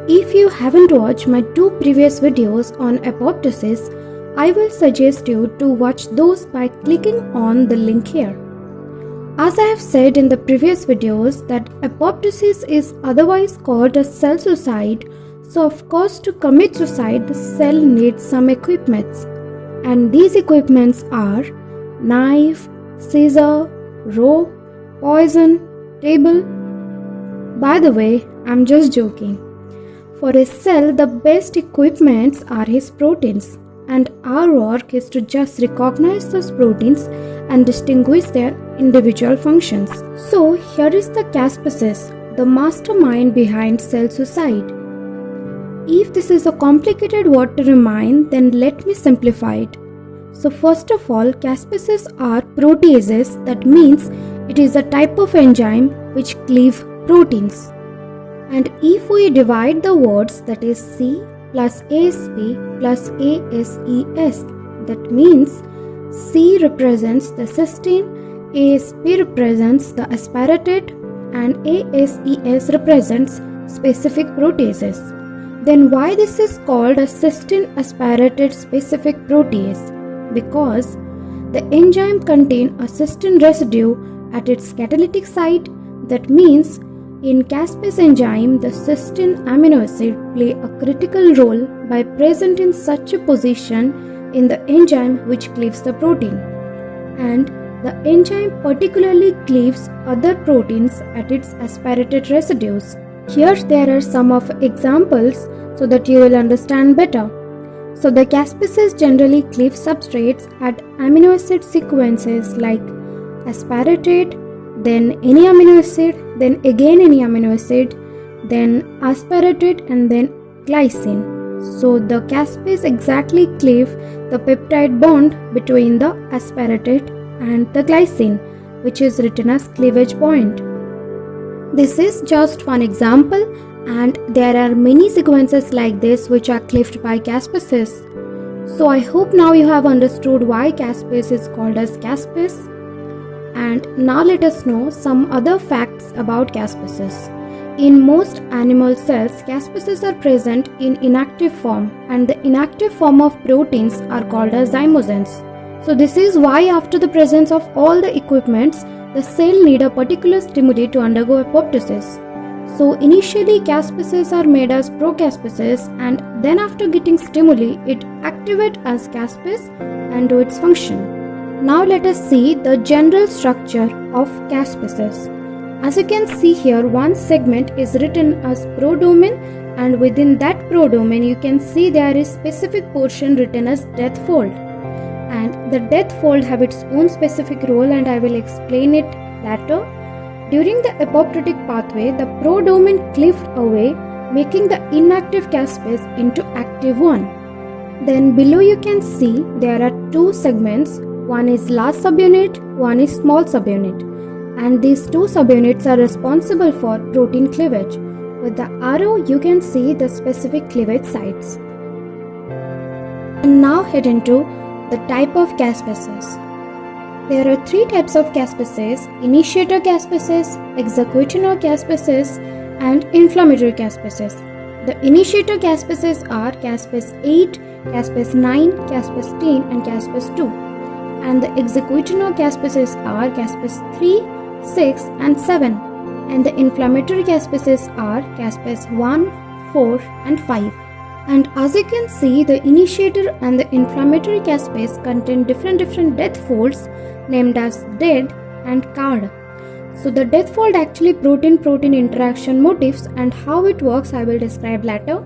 If you haven't watched my 2 previous videos on apoptosis, I will suggest you to watch those by clicking on the link here. As I have said in the previous videos that apoptosis is otherwise called a cell suicide, so of course to commit suicide the cell needs some equipments, and these equipments are knife, scissor, rope, poison, table. By the way, I'm just joking. For a cell, the best equipments are his proteins, and our work is to just recognize those proteins and distinguish their individual functions. So here is the Caspasis, the mastermind behind cell suicide. If this is a complicated word to remind, then let me simplify it. So first of all, Caspases are proteases. That means it is a type of enzyme which cleave proteins. And if we divide the words, that is C plus ASP plus ASES, that means C represents the cysteine, ASP represents the aspartate, and ASES represents specific proteases. Then why this is called a cysteine asparatate specific protease? Because the enzyme contains a cysteine residue at its catalytic site. That means in Caspase enzyme, the cysteine amino acid play a critical role by present in such a position in the enzyme which cleaves the protein. And the enzyme particularly cleaves other proteins at its asparatate residues. Here there are some of examples so that you will understand better. So the Caspases generally cleave substrates at amino acid sequences like aspartate, then any amino acid, then again any amino acid, then aspartate, and then glycine. So the Caspase exactly cleave the peptide bond between the aspartate and the glycine, which is written as cleavage point. This is just one example, and there are many sequences like this which are cleaved by Caspases. So I hope now you have understood why Caspase is called as Caspase. And now let us know some other facts about Caspases. In most animal cells, Caspases are present in inactive form, and the inactive form of proteins are called as zymogens. So this is why after the presence of all the equipments, the cell need a particular stimuli to undergo apoptosis. So initially Caspases are made as procaspases, and then after getting stimuli, it activates as caspase and do its function. Now let us see the general structure of Caspases. As you can see here, one segment is written as prodomain, and within that prodomain you can see there is specific portion written as death fold. And the death fold have its own specific role, and I will explain it later. During the apoptotic pathway, the prodomain cleaved away, making the inactive Caspase into active one. Then below you can see there are 2 segments. One is large subunit, one is small subunit, and these 2 subunits are responsible for protein cleavage. With the arrow you can see the specific cleavage sites. And now head into the type of Caspases. There are 3 types of Caspases: initiator Caspases, executioner Caspases, and inflammatory Caspases. The initiator Caspases are Caspase 8, Caspase 9, Caspase 10, and Caspase 2. And the executioner Caspases are Caspase 3, 6, and 7. And the inflammatory Caspases are Caspase 1, 4, and 5. And as you can see, the initiator and the inflammatory Caspase contain different death folds named as DEAD and CARD. So the death fold actually protein-protein interaction motifs, and how it works I will describe later.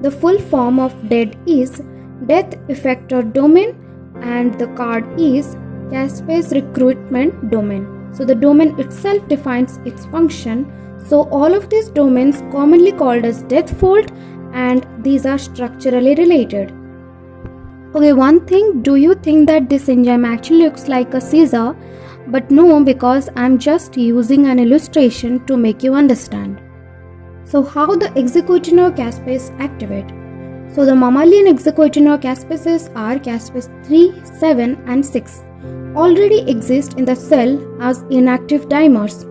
The full form of DEAD is death effector domain, and the CARD is Caspase recruitment domain. So the domain itself defines its function. So all of these domains commonly called as death fold, and these are structurally related. Okay, one thing, do you think that this enzyme actually looks like a scissor? But no, because I'm just using an illustration to make you understand. So how the executioner Caspase activate? So the mammalian executioner Caspases are Caspase 3, 7, and 6. Already exist in the cell as inactive dimers.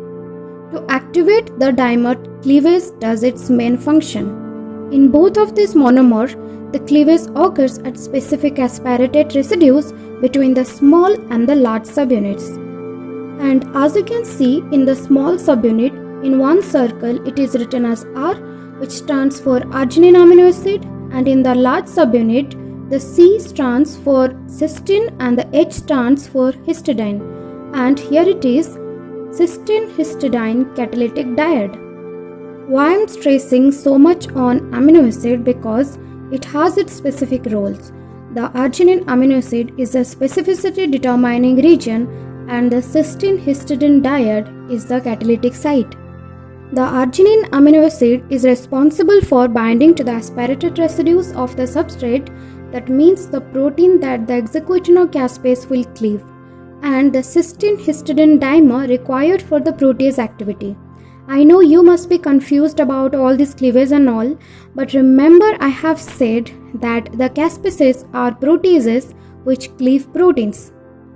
To activate the dimer, cleavage does its main function. In both of these monomers, the cleavage occurs at specific aspartate residues between the small and the large subunits. And as you can see in the small subunit, in one circle it is written as R, which stands for arginine amino acid, and in the large subunit the C stands for cysteine and the H stands for histidine, and here it is cysteine histidine catalytic diode. Why I am stressing so much on amino acid? Because it has its specific roles. The arginine amino acid is a specificity determining region and the cysteine histidine diode is the catalytic site. The arginine amino acid is responsible for binding to the asparatate residues of the substrate, that means the protein that the hexaquatinocaspase will cleave, and the cysteine histidine dimer required for the protease activity. I know you must be confused about all these cleavages and all, but remember I have said that the caspases are proteases which cleave proteins.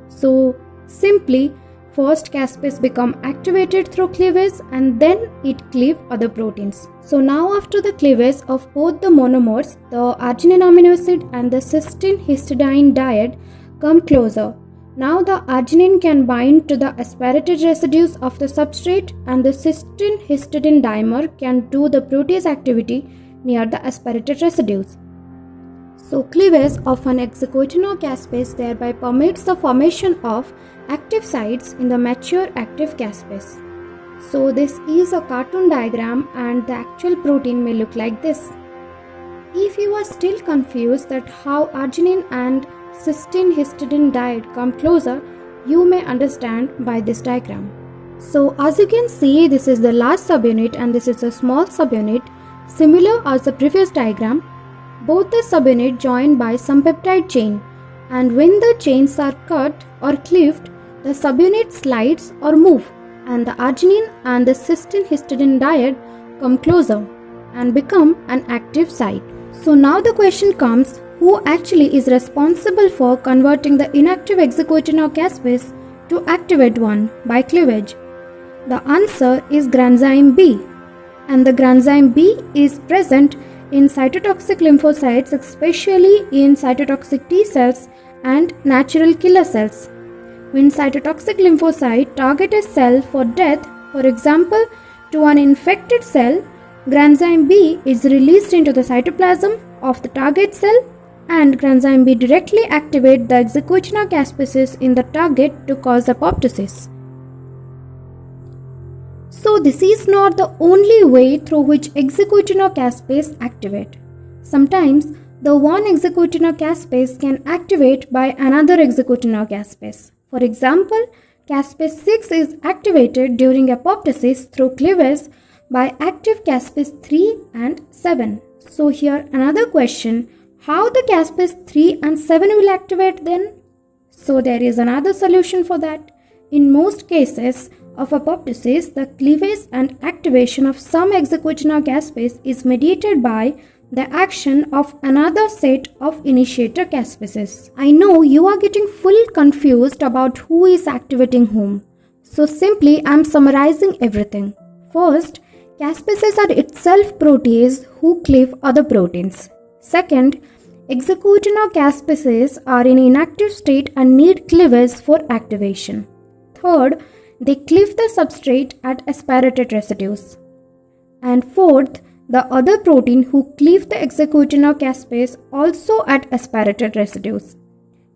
So simply, first caspase become activated through cleavage and then it cleave other proteins. So now after the cleavage of both the monomers, the arginine amino acid and the cysteine histidine diode come closer. Now the arginine can bind to the asparatate residues of the substrate and the cysteine histidine dimer can do the protease activity near the asparatate residues. So cleavage of an hexaquatinocaspase thereby permits the formation of active sites in the mature active caspase. So this is a cartoon diagram and the actual protein may look like this. If you are still confused that how arginine and cysteine histidine diode come closer, you may understand by this diagram. So as you can see, this is the large subunit and this is a small subunit. Similar as the previous diagram, both the subunit joined by some peptide chain, and when the chains are cut or cleaved, the subunit slides or move and the arginine and the cysteine histidine diode come closer and become an active site. So now the question comes, who actually is responsible for converting the inactive hexaquatinocaspase to activate one by cleavage? The answer is granzyme B, and the granzyme B is present in cytotoxic lymphocytes, especially in cytotoxic T cells and natural killer cells. When cytotoxic lymphocyte target a cell for death, for example to an infected cell, granzyme B is released into the cytoplasm of the target cell, and granzyme B directly activate the hexaquatinocaspase in the target to cause apoptosis. So this is not the only way through which hexaquatinocaspase activate. Sometimes the one hexaquatinocaspase can activate by another hexaquatinocaspase. For example, caspase 6 is activated during apoptosis through cleavage by active caspase 3 and 7. So here another question, how the caspase 3 and 7 will activate then? So there is another solution for that. In most cases of apoptosis, the cleavage and activation of some hexaquatinocaspase is mediated by the action of another set of initiator caspases. I know you are getting full confused about who is activating whom. So simply I am summarizing everything. First, caspases are itself protease who cleave other proteins. Second, hexaquatinocaspase are in inactive state and need cleavage for activation. Third, they cleave the substrate at asparatate residues. And fourth, the other protein who cleave the hexaquatinocaspase also at asparatate residues.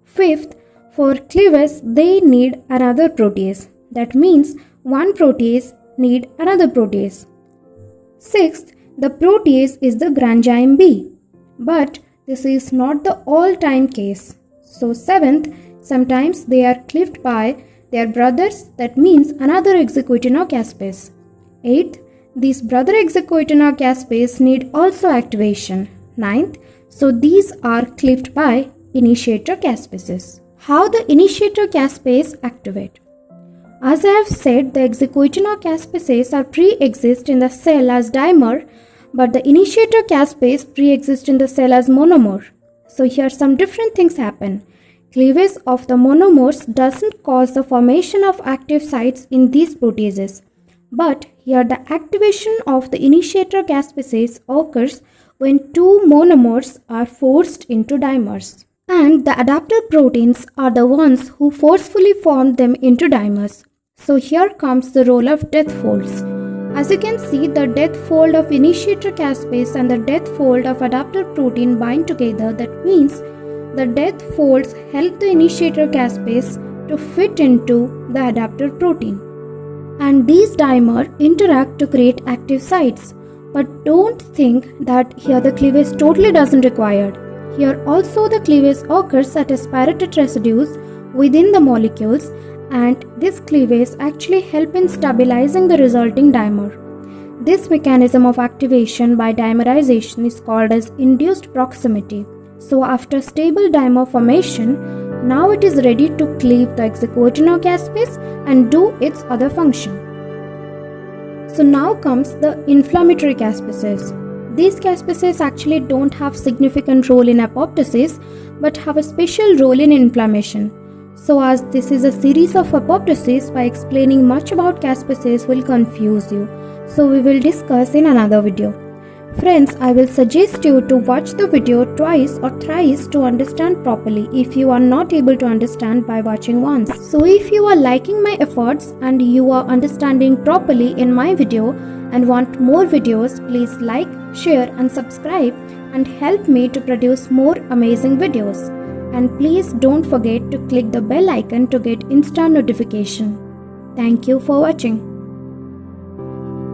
Fifth, for cleavage they need another protease. That means one protease need another protease. Sixth, the protease is the granzyme B. But this is not the all-time case. So seventh, sometimes they are cleaved by their brothers, that means another hexaquatinocaspase. Eighth, these brother hexaquatinocaspase need also activation. Ninth, so these are cleaved by initiator caspases. How the initiator caspase activate? As I have said, the hexaquatinocaspase are pre-exist in the cell as dimer, but the initiator caspase pre-exist in the cell as monomer. So here some different things happen. Cleavage of the monomers doesn't cause the formation of active sites in these proteases, but here the activation of the initiator caspases occurs when two monomers are forced into dimers. And the adapter proteins are the ones who forcefully form them into dimers. So here comes the role of death folds. As you can see, the death fold of initiator caspase and the death fold of adapter protein bind together. That means the death folds help the initiator caspase to fit into the adapter protein. And these dimers interact to create active sites. But don't think that here the cleavage totally doesn't required. Here also the cleavage occurs at aspirated residues within the molecules, and this cleavage actually helps in stabilizing the resulting dimer. This mechanism of activation by dimerization is called as induced proximity. So after stable dimer formation, now it is ready to cleave the hexacoordinate caspase and do its other function. So now comes the inflammatory caspases. These caspases actually don't have significant role in apoptosis but have a special role in inflammation. So as this is a series of apoptosis, by explaining much about caspases will confuse you. So we will discuss in another video. Friends, I will suggest you to watch the video twice or thrice to understand properly if you are not able to understand by watching once. So if you are liking my efforts and you are understanding properly in my video and want more videos, please like, share and subscribe and help me to produce more amazing videos. And please don't forget to click the bell icon to get instant notification. Thank you for watching.